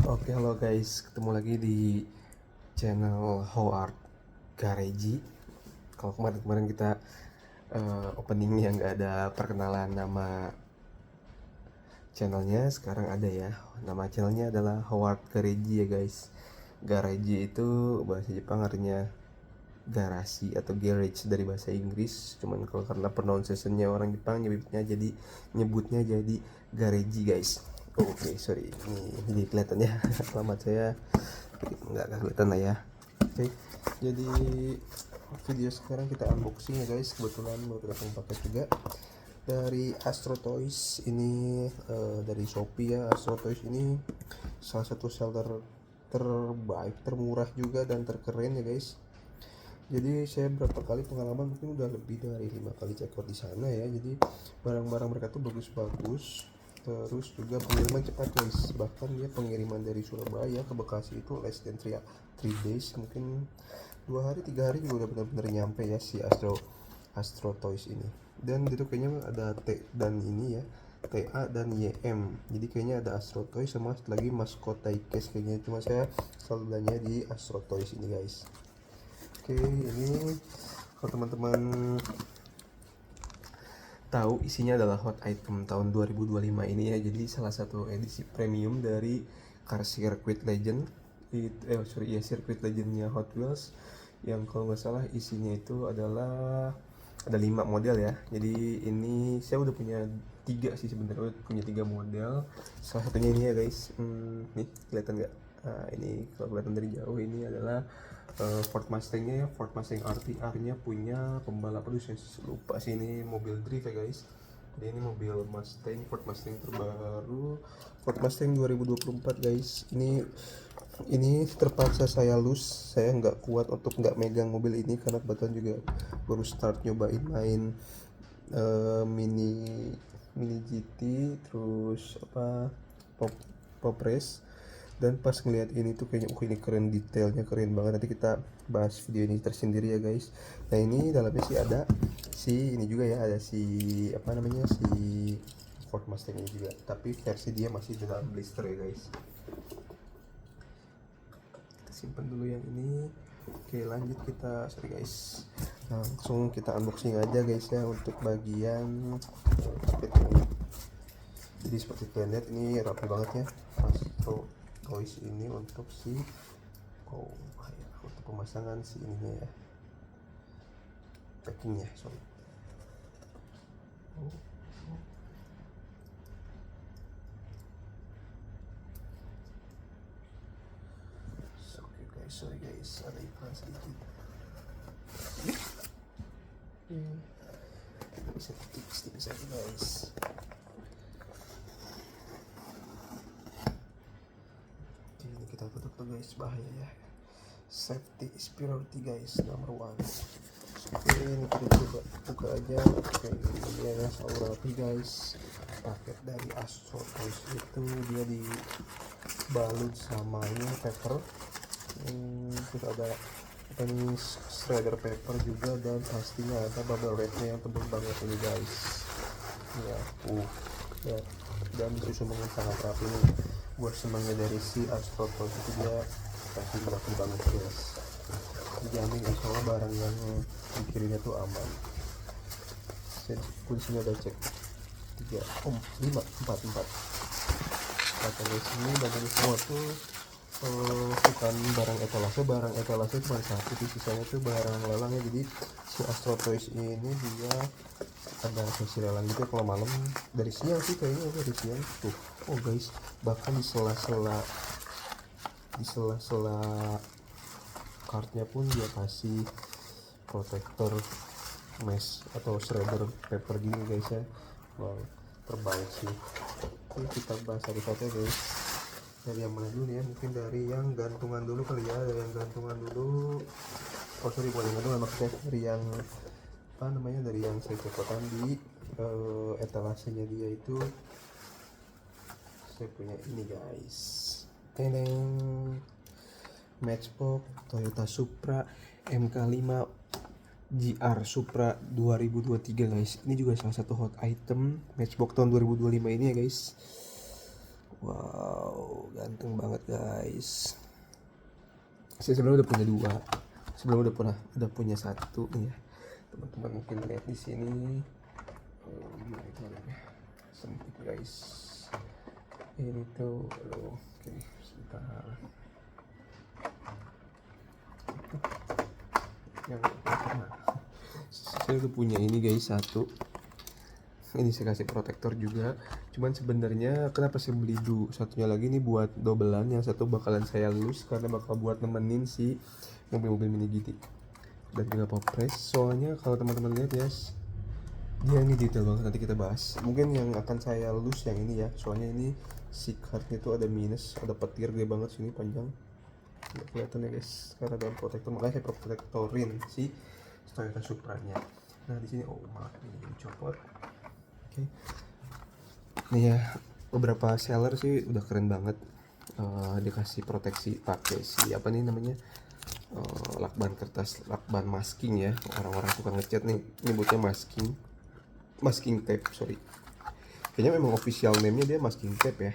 Oke, halo guys, ketemu lagi di channel Howard Garage. Kalau kemarin-kemarin kita openingnya nggak ada perkenalan nama channelnya, sekarang ada ya. Nama channelnya adalah Howard Garage ya guys. Garage itu bahasa Jepang artinya garasi atau garage dari bahasa Inggris. Cuman kalau karena pronunciation-nya orang Jepang nyebutnya jadi garage guys. Oke, sorry, ini jadi kelihatan ya. Alamat saya nggak kelihatan lah ya. Oke, jadi video sekarang kita unboxing ya guys. Kebetulan mau datang paket juga dari Astro Toys ini, dari Shopee ya. Astro Toys ini salah satu seller terbaik, termurah juga dan terkeren ya guys. Jadi saya berapa kali pengalaman, mungkin udah lebih dari 5 kali check out di sana ya. Jadi barang-barang mereka tuh bagus-bagus, terus juga pengiriman cepat guys. Bahkan dia pengiriman dari Surabaya ke Bekasi itu less than 3 days, mungkin 2 hari 3 hari juga udah benar-benar nyampe ya si Astro Toys ini. Dan itu kayaknya ada T dan ini ya, TA dan YM. Jadi kayaknya ada Astro Toys sama lagi Maskot Diecast kayaknya. Cuma saya selalu belanja di Astro Toys ini guys. Oke, ini kalau teman-teman tahu, isinya adalah hot item tahun 2025 ini ya. Jadi salah satu edisi premium dari Car Circuit Legend. Circuit Legendnya Hot Wheels, yang kalau nggak salah isinya itu adalah ada 5 model ya. Jadi ini saya udah punya 3 sih sebenarnya, udah punya 3 model. Salah satunya ini ya guys. Nih kelihatan nggak? Nah, ini kalau kelihatan dari jauh ini adalah Ford Mustang-nya ya, Ford Mustang RTR-nya punya pembalap, aduh saya lupa sih, ini mobil drift ya guys. Jadi ini mobil Mustang, Ford Mustang terbaru, Ford Mustang 2024 guys. Ini terpaksa saya saya nggak kuat untuk nggak megang mobil ini karena kebetulan juga baru start nyobain main mini mini GT, terus pop pop race. Dan pas ngeliat ini tuh kayaknya ini keren, detailnya keren banget. Nanti kita bahas video ini tersendiri ya guys. Nah, ini dalamnya sih ada ini juga ya, ada si Ford Mustang ini juga, tapi versi dia masih dalam blister ya guys. Kita simpan dulu yang ini. Oke, lanjut kita, sorry guys, langsung kita unboxing aja guys ya untuk bagian paket ini. Jadi seperti kalian lihat ini rapi banget ya Astro Toys ini untuk untuk pemasangan si ininya ya, packingnya, sorry. Oke guys, sorry guys, ada iklan sedikit. Bisa tipis aja guys. Oke, ini kita tutup tuh guys, bahaya ya. Safety is priority guys, number one. Oke, ini kita coba buka aja. Oke, ini ya, selalu rapi guys. Paket dari Astro Toys itu dia dibalut sama ini paper, terus ada ini shredder paper juga, dan pastinya ada bubble wrapnya yang tebal banget ini guys ya. Ya, dan disusun dengan sangat rapi nih. Buat senangnya dari si Astro Toys itu, dia pasti rapi banget guys. Dijamin insya Allah barang yang dikirimnya tuh aman. Saya di sini ada cek 4 kata guys. Ini bagian semua tuh bukan barang etalase cuma satu sih, sisanya tuh barang lelang ya. Jadi si Astro Toys ini dia ada sesi lelang gitu kalau malam, dari siang sih kayaknya, dari siang tuh. Oh guys, bahkan di sela-sela kartnya pun dia kasih protektor mesh atau shredder paper gini guys ya. Wow, terbaik sih. Oke, kita bahas satu-satu guys. Dari yang mana dulu nih ya? Mungkin dari yang gantungan dulu kali ya. Dari yang gantungan dulu. Oh sorry, bukan yang gantungan, maksudnya dari yang dari yang saya copotan di etalasenya dia itu. Saya punya ini guys, teneng, Matchbox Toyota Supra MK5 GR Supra 2023 guys. Ini juga salah satu hot item Matchbox tahun 2025 ini ya guys. Wow, ganteng banget guys. Saya sebelumnya udah punya dua, sebelumnya udah punya satu nih ya. Teman-teman mungkin lihat di sini. Sempit guys. Ini tuh, oke, sebentar. Yang saya udah punya ini guys satu. Ini saya kasih protektor juga. Cuman sebenarnya kenapa saya beli satunya lagi nih buat dobelan, yang satu bakalan saya lus karena bakal buat nemenin si mobil-mobil mini GT dan juga Popres. Soalnya kalau teman-teman lihat ya, dia ini detail banget, nanti kita bahas. Mungkin yang akan saya lus yang ini ya, soalnya ini si cardnya tuh ada minus, ada petir gede banget sini panjang. Nggak kelihatan ya guys, karena dalam protektor, makanya saya protektorin si Toyota Supra-nya. Nah di sini maaf ini dicopot. Oke. Nih ya, beberapa seller sih udah keren banget, dikasih proteksi pakai si apa nih namanya, lakban kertas, lakban masking ya. Orang-orang suka ngecat nih, nyebutnya masking tape, sorry. Kayaknya memang official name-nya dia masking tape ya.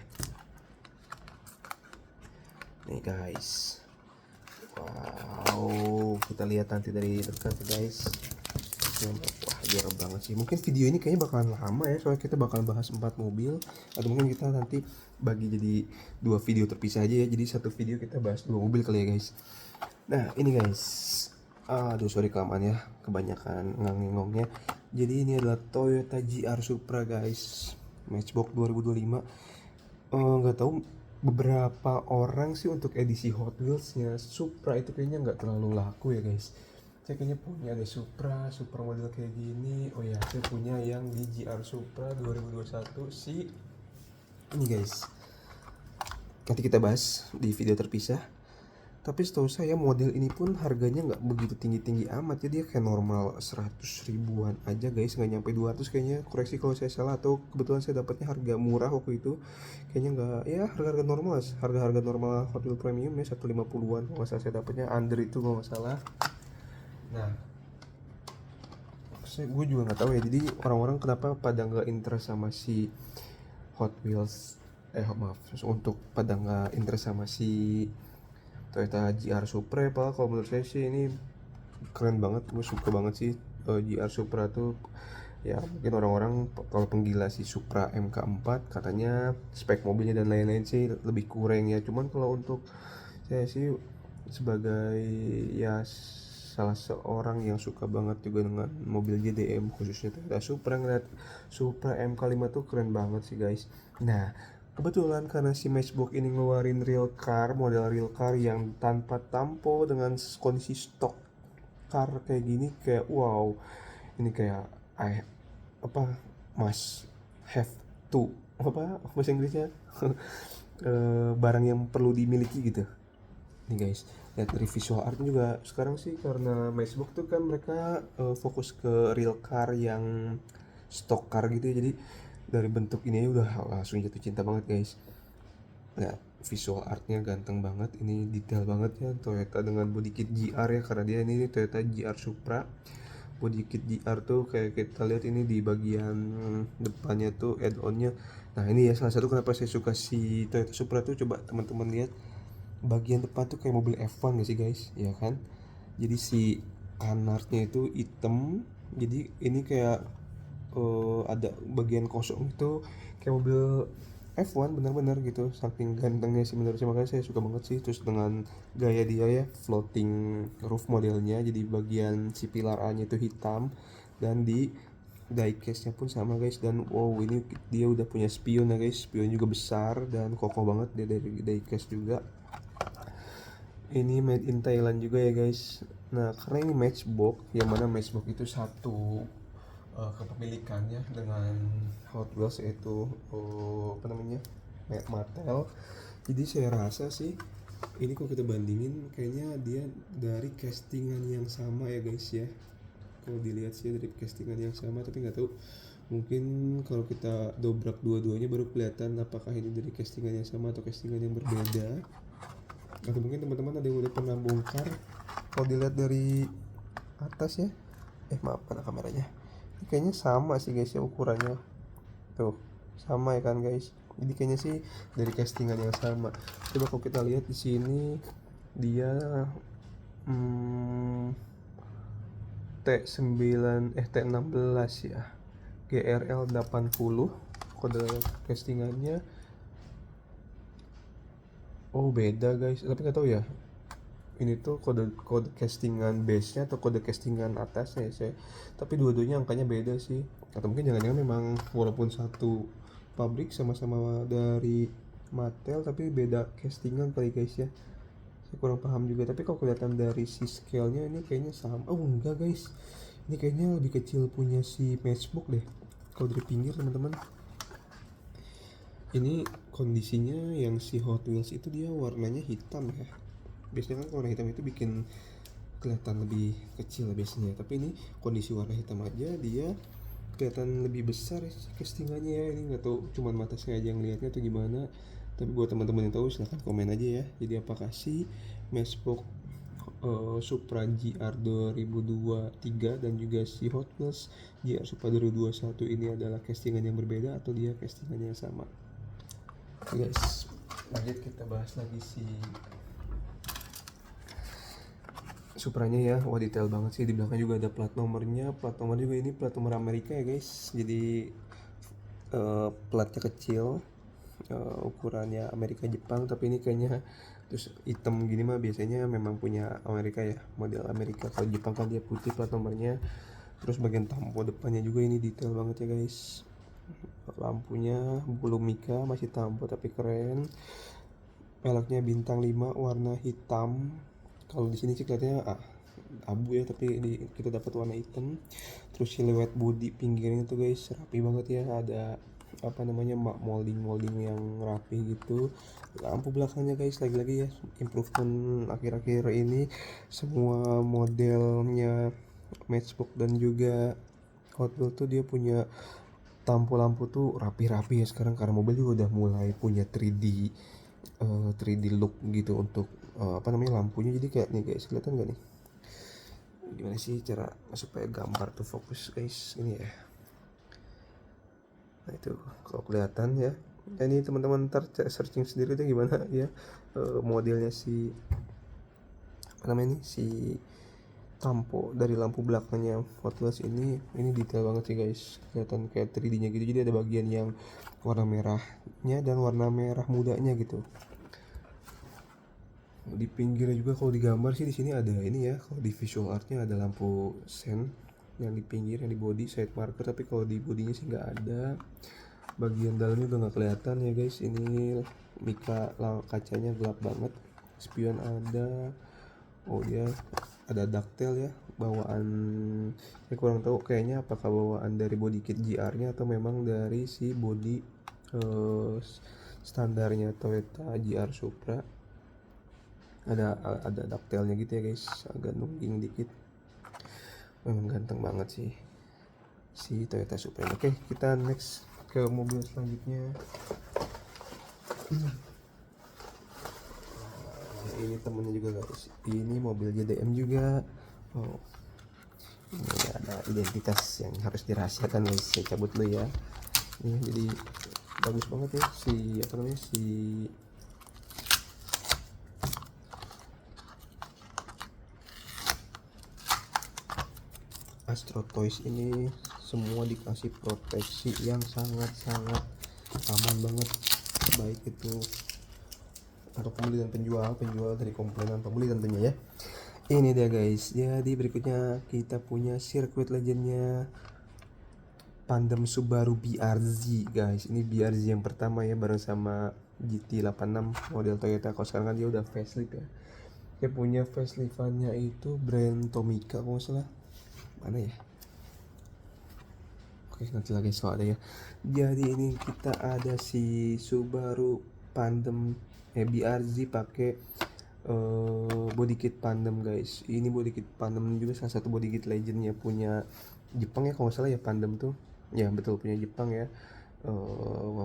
Nih guys, wow, kita lihat nanti dari dekat guys. Wah, jorok banget sih. Mungkin video ini kayaknya bakalan lama ya, soalnya kita bakalan bahas 4 mobil. Atau mungkin kita nanti bagi jadi 2 video terpisah aja ya. Jadi satu video kita bahas 2 mobil kali ya guys. Nah ini guys, aduh sorry kelamaan ya, kebanyakan ngangengongnya. Jadi ini adalah Toyota GR Supra guys, Matchbox 2025. Nggak tahu beberapa orang sih untuk edisi Hot Wheels-nya Supra itu kayaknya nggak terlalu laku ya guys. Saya kayaknya punya ada Supra model kayak gini. Oh ya, saya punya yang di GR Supra 2021 si ini guys. Nanti kita bahas di video terpisah. Tapi setahu saya model ini pun harganya nggak begitu tinggi-tinggi amat ya, dia kayak normal 100 ribuan aja guys, nggak nyampe 200 kayaknya. Koreksi kalau saya salah, atau kebetulan saya dapatnya harga murah waktu itu. Kayaknya nggak, ya harga-harga normal, harga-harga normal Hot Wheels Premium ya, 150-an kalau nggak salah saya dapatnya, under itu kalau nggak salah. Nah, gue juga nggak tahu ya, jadi orang-orang kenapa pada nggak interest sama si Hot Wheels, maaf, untuk pada nggak interest sama si Toyota GR Supra. Pak, kalau menurut saya sih ini keren banget, gue suka banget sih GR Supra tuh. Ya mungkin orang-orang kalau penggila si Supra MK4 katanya spek mobilnya dan lain-lain sih lebih kurang ya. Cuman kalau untuk saya sih sebagai ya salah seorang yang suka banget juga dengan mobil JDM, khususnya Toyota Supra, ngeliat Supra MK5 tuh keren banget sih guys. Nah kebetulan karena si Matchbox ini ngeluarin model real car yang tanpa tampo dengan kondisi stok car kayak gini, kayak wow, ini kayak must have to, apa bahasa Inggrisnya, barang yang perlu dimiliki gitu. Nih guys, lihat dari visual artnya juga. Sekarang sih karena Matchbox tuh kan mereka fokus ke real car yang stock car gitu ya, jadi dari bentuk ini udah langsung jatuh cinta banget guys. Lihat visual artnya ganteng banget, ini detail banget ya. Toyota dengan body kit GR ya, karena dia ini Toyota GR Supra. Body kit GR tuh kayak kita lihat ini di bagian depannya tuh add-onnya. Nah ini ya salah satu kenapa saya suka si Toyota Supra tuh, coba teman-teman lihat bagian depan tuh kayak mobil F1 gak sih guys, ya kan? Jadi si kanarnya itu hitam, jadi ini kayak ada bagian kosong itu kayak mobil F1 bener-bener gitu, saking gantengnya sih menurut saya, makanya saya suka banget sih. Terus dengan gaya dia ya, floating roof modelnya, jadi bagian si pilar A nya itu hitam, dan di diecast nya pun sama guys. Dan wow, ini dia udah punya spion ya guys, spion juga besar dan kokoh banget dia dari diecast juga. Ini made in Thailand juga ya guys. Nah karena ini Matchbox, yang mana Matchbox itu satu kepemilikannya dengan Hot Wheels, yaitu apa namanya, Mattel. Jadi saya rasa sih ini kalau kita bandingin kayaknya dia dari castingan yang sama ya guys ya. Kalau dilihat sih dari castingan yang sama, tapi nggak tahu, mungkin kalau kita dobrak dua-duanya baru kelihatan apakah ini dari castingan yang sama atau castingan yang berbeda. Atau mungkin teman-teman ada yang udah pernah bongkar. Kalau dilihat dari atas ya, maaf mana kameranya, kayaknya sama sih guys ya ukurannya tuh, sama ya kan guys. Jadi kayaknya sih dari castingan yang sama. Coba kalau kita lihat di sini dia T16 ya, GRL 80 kode castingannya. Oh beda guys, tapi nggak tahu ya ini tuh kode castingan base nya atau kode castingan atasnya ya saya, tapi dua-duanya angkanya beda sih, atau mungkin jangan-jangan memang walaupun satu pabrik sama-sama dari Mattel tapi beda castingan kali guys ya, saya kurang paham juga. Tapi kalau kelihatan dari si scale nya ini kayaknya sama. Oh enggak guys, ini kayaknya lebih kecil punya si Matchbook deh kalau dari pinggir teman-teman. Ini kondisinya yang si Hot Wheels itu dia warnanya hitam ya, biasanya kan warna hitam itu bikin kelihatan lebih kecil biasanya, tapi ini kondisi warna hitam aja dia kelihatan lebih besar castingannya ya. Ini nggak tahu cuman mata saya aja yang lihatnya atau gimana, tapi buat teman-teman yang tahu silahkan komen aja ya. Jadi apakah si Matchbook Supra GR 2023 dan juga si Hot Wheels GR Supra 2021 ini adalah castingan yang berbeda atau dia castingannya yang sama. Guys, lanjut kita bahas lagi si Supranya ya. Wah detail banget sih, di belakang juga ada plat nomornya. Plat nomor juga ini plat nomor Amerika ya guys, jadi platnya kecil, ukurannya Amerika Jepang, tapi ini kayaknya terus hitam gini mah biasanya memang punya Amerika ya, model Amerika. Kalau Jepang kan dia putih plat nomornya. Terus bagian tampo depannya juga ini detail banget ya guys, lampunya belum Mika, masih tampo tapi keren. Peleknya bintang 5 warna hitam. Kalau di sini sih kelihatannya abu ya, tapi kita dapat warna hitam. Terus siluet bodi pinggirnya tuh guys rapi banget ya, ada apa namanya molding yang rapi gitu. Lampu belakangnya guys lagi-lagi ya improvement akhir-akhir ini, semua modelnya Matchbook dan juga Hot Wheels tuh dia punya lampu tuh rapi-rapi ya sekarang, karena mobil juga udah mulai punya 3D look gitu untuk apa namanya lampunya. Jadi kayak nih guys, kelihatan gak nih gimana sih cara supaya gambar tuh fokus guys, ini ya. Nah itu kalau kelihatan ya. Nah, ini teman-teman ntar searching sendiri tuh gimana ya modelnya si apa namanya nih si tampo dari lampu belakangnya Hot Wheels ini detail banget sih guys, kelihatan kayak 3D-nya gitu. Jadi ada bagian yang warna merahnya dan warna merah mudanya gitu. Di pinggirnya juga kalau digambar sih di sini ada ini ya, kalau di visual artnya ada lampu sen yang di pinggir, yang di body side marker, tapi kalau di bodinya sih nggak ada. Bagian dalamnya udah nggak kelihatan ya guys, ini mika kacanya gelap banget. Spion ada, oh ya ada ductile ya, bawaan saya kurang tahu kayaknya apakah bawaan dari body kit GR nya atau memang dari si body standarnya Toyota GR Supra. Ada ductile-nya gitu ya guys, agak nungging dikit. Memang ganteng banget sih si Toyota Supra. Oke, kita next ke mobil selanjutnya. Ini temennya juga guys, ini mobil JDM juga. Oh, ini ada identitas yang harus dirahasiakan guys, saya cabut dulu ya. Ini jadi bagus banget ya si apa namanya si Astro Toys ini semua dikasih proteksi yang sangat-sangat aman banget, baik itu untuk pembeli dan penjual dari komplainan pembeli tentunya ya. Ini dia guys, jadi berikutnya kita punya sirkuit legendnya Pandem Subaru BRZ guys. Ini BRZ yang pertama ya, bareng sama GT86 model Toyota. Kalau sekarang kan dia udah facelift ya. Dia punya faceliftannya itu brand Tomica kalau nggak salah. Mana ya? Oke nanti lagi soal ada ya. Jadi ini kita ada si Subaru Pandem BRZ pakai body kit Pandem guys. Ini body kit Pandem juga salah satu body kit legendnya punya Jepang ya kalau nggak salah ya, Pandem tuh ya betul punya Jepang ya.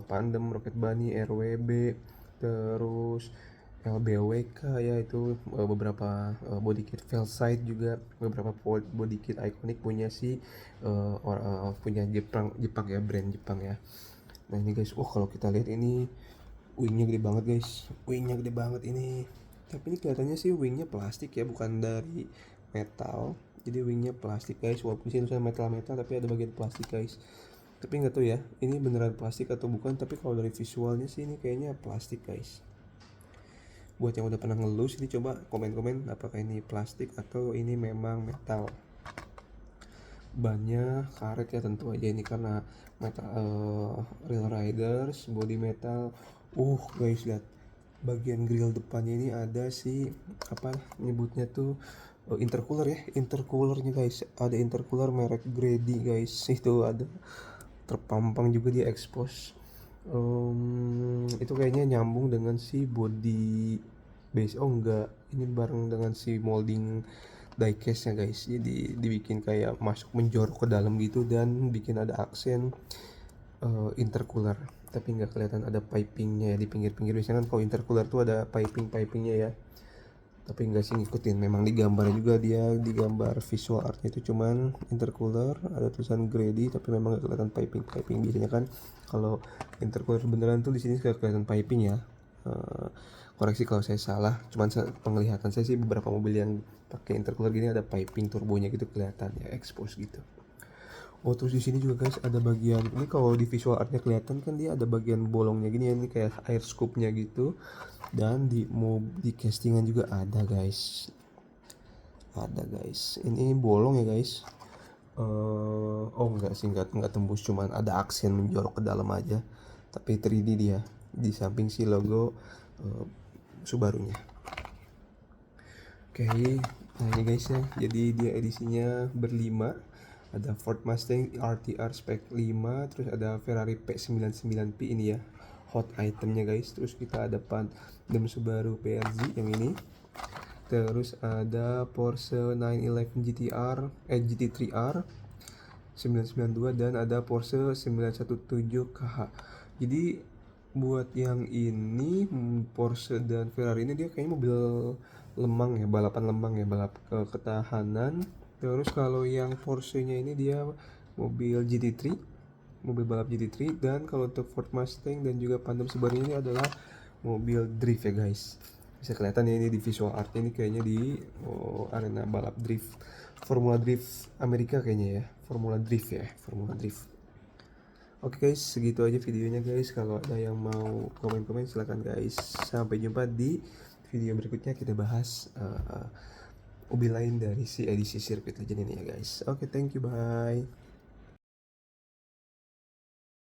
Pandem, Rocket Bunny, RWB, terus LBWK ya, itu beberapa body kit Felside juga, beberapa body kit ikonik punya si punya Jepang ya, brand Jepang ya. Nah ini guys, kalau kita lihat ini wingnya gede banget guys, wingnya gede banget ini. Tapi ini kelihatannya sih wingnya plastik ya, bukan dari metal. Jadi wingnya plastik guys, walaupun sini tulisan metal tapi ada bagian plastik guys. Tapi nggak tahu ya ini beneran plastik atau bukan, tapi kalau dari visualnya sih ini kayaknya plastik guys. Buat yang udah pernah ngelus ini coba komen-komen apakah ini plastik atau ini memang metal. Bannya karet ya tentu aja ini karena metal, Real Riders body metal. Guys lihat bagian grill depannya ini ada si apa nyebutnya tuh, intercooler ya, intercoolernya guys, ada intercooler merek Grady guys, itu ada terpampang juga di expose. Itu kayaknya nyambung dengan si body base, enggak, ini bareng dengan si molding diecast nya guys, jadi dibikin kayak masuk menjorok ke dalam gitu dan bikin ada aksen intercooler, tapi nggak kelihatan ada pipingnya ya di pinggir-pinggir. Biasanya kan kalau intercooler tuh ada pipingnya ya, tapi nggak sih ngikutin, memang digambar juga, dia digambar visual artnya itu cuman intercooler ada tulisan Grady tapi memang nggak kelihatan piping. Biasanya kan kalau intercooler beneran tuh di sini kelihatan piping ya. Koreksi kalau saya salah, cuman penglihatan saya sih beberapa mobil yang pakai intercooler gini ada piping turbonya gitu kelihatan ya, expose gitu. Terus di sini juga guys ada bagian ini, kalau di visual artnya kelihatan kan dia ada bagian bolongnya gini ya, ini kayak air scoopnya gitu. Dan di castingan juga ada guys, ini bolong ya guys. Enggak sih, enggak tembus, cuman ada aksen menjorok ke dalam aja, tapi 3D dia di samping si logo Subarunya. Oke, nah ini guys ya, jadi dia edisinya berlima, ada Ford Mustang RTR Spec 5, terus ada Ferrari P99P ini ya, hot itemnya guys. Terus kita ada Pandem Subaru PRZ yang ini, terus ada Porsche 911 GTR GT3R 992, dan ada Porsche 917 KH. Jadi buat yang ini Porsche dan Ferrari ini dia kayaknya mobil lemang ya, balapan lemang ya, balap ketahanan. Terus kalau yang Porsche-nya ini dia mobil GT3, mobil balap GT3. Dan kalau untuk Ford Mustang dan juga Pandem Subaru ini adalah mobil drift ya guys. Bisa kelihatan ya ini di visual art ini kayaknya di arena balap drift, Formula Drift Amerika kayaknya ya, Formula Drift. Oke guys, segitu aja videonya guys. Kalau ada yang mau komen-komen silahkan guys. Sampai jumpa di video berikutnya, kita bahas mobil lain dari si edisi Sirkuit Legend ini ya guys. Oke, thank you, bye.